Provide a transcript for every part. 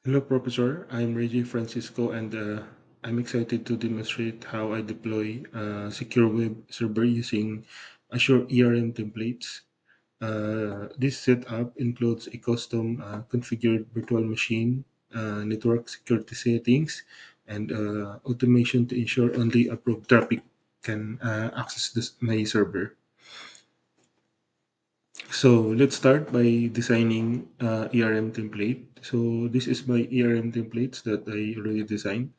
Hello, Professor. I'm Reggie Francisco, and I'm excited to demonstrate how I deploy a secure web server using Azure ERM templates. This setup includes a custom configured virtual machine, network security settings, and automation to ensure only approved traffic can access my server. So let's start by designing ERM template. So this is my ERM templates that I already designed.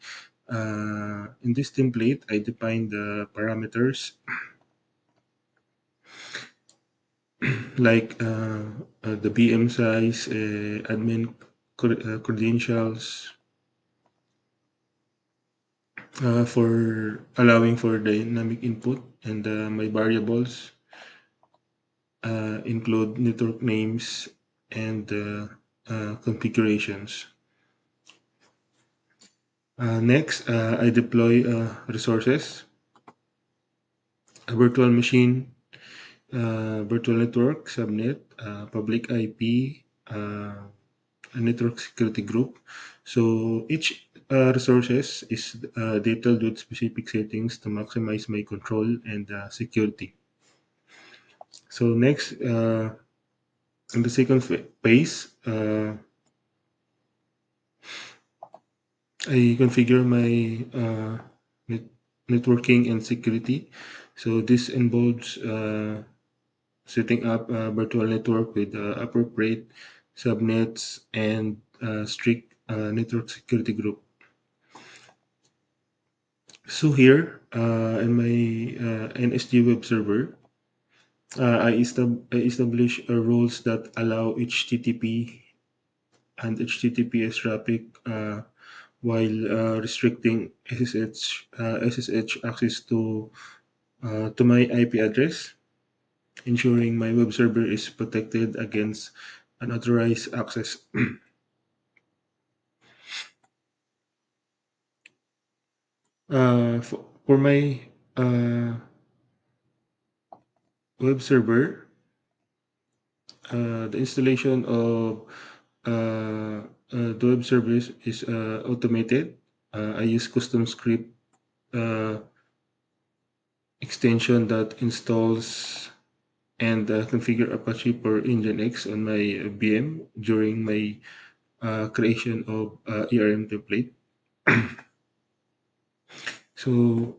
In this template, I define the parameters like the BM size, admin credentials, for allowing for dynamic input, and my variables include network names and configurations. Next, I deploy resources, a virtual machine, virtual network, subnet, public IP, a network security group. So each resources is detailed with specific settings to maximize my control and security. So next, in the second phase, I configure my networking and security. So this involves setting up a virtual network with appropriate subnets and strict network security group. So here in my NSG web server, I establish rules that allow HTTP and HTTPS traffic while restricting SSH access to my IP address, ensuring my web server is protected against unauthorized access. For my uh, web server, the installation of the web service is automated. I use custom script uh, extension that installs and configure Apache for Nginx on my VM during my creation of ERM template. So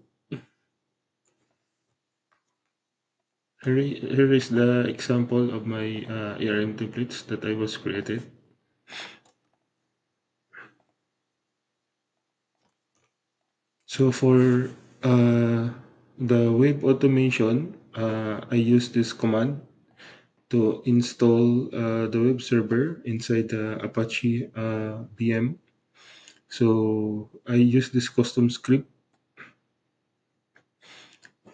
here is the example of my ERM templates that I was created. So for the web automation, I use this command to install the web server inside the Apache VM. So I use this custom script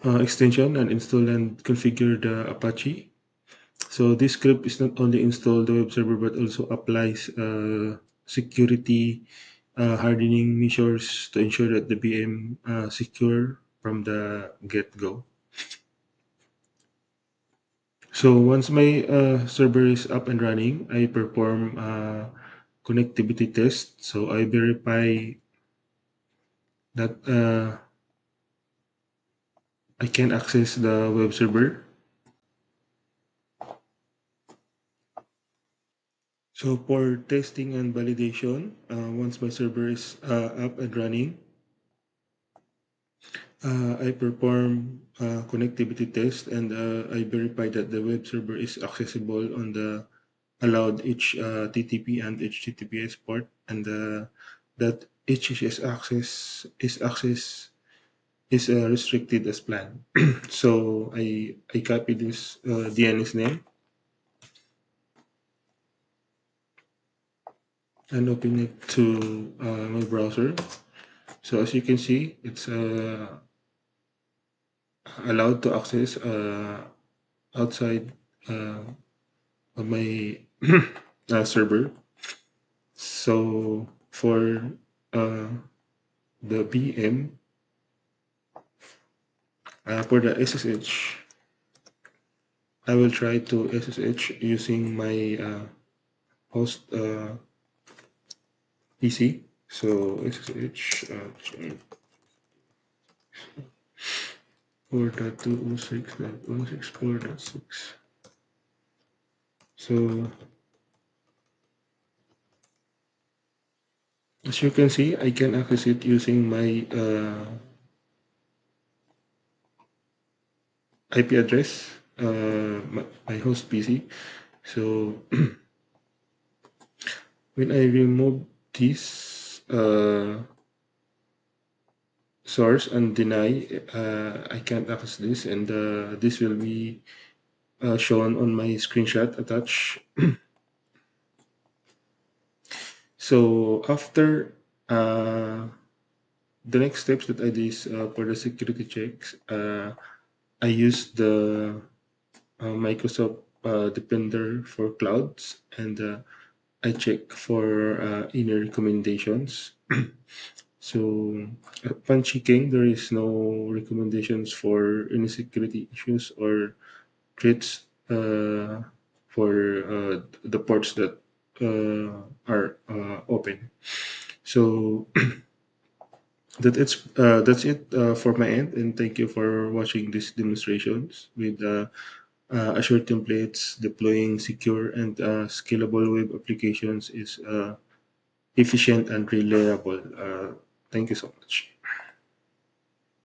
extension and install and configure the Apache. So this script is not only install the web server but also applies security hardening measures to ensure that the VM secure from the get-go. So once my server is up and running, I perform connectivity test. So I verify that I can access the web server. So for testing and validation, once my server is up and running, I perform connectivity test and I verify that the web server is accessible on the allowed HTTP and HTTPS port, and that HTTPS access is restricted as planned. So I copy this DNS name and open it to my browser. So as you can see, it's allowed to access outside uh, of my server. So for uh, the VM, for the SSH, I will try to SSH using my host PC. So SSH 4.206.164.6. So as you can see, I can access it using my IP address, my host PC. So when I remove this source and deny, I can't access this, and this will be shown on my screenshot attached. So after the next steps that I did is for the security checks, I use the Microsoft Defender for clouds, and I check for any recommendations. So upon checking, there is no recommendations for any security issues or threats for the ports that are open. So that's it for my end, and thank you for watching these demonstrations with Azure templates. Deploying secure and scalable web applications is efficient and reliable. Thank you so much.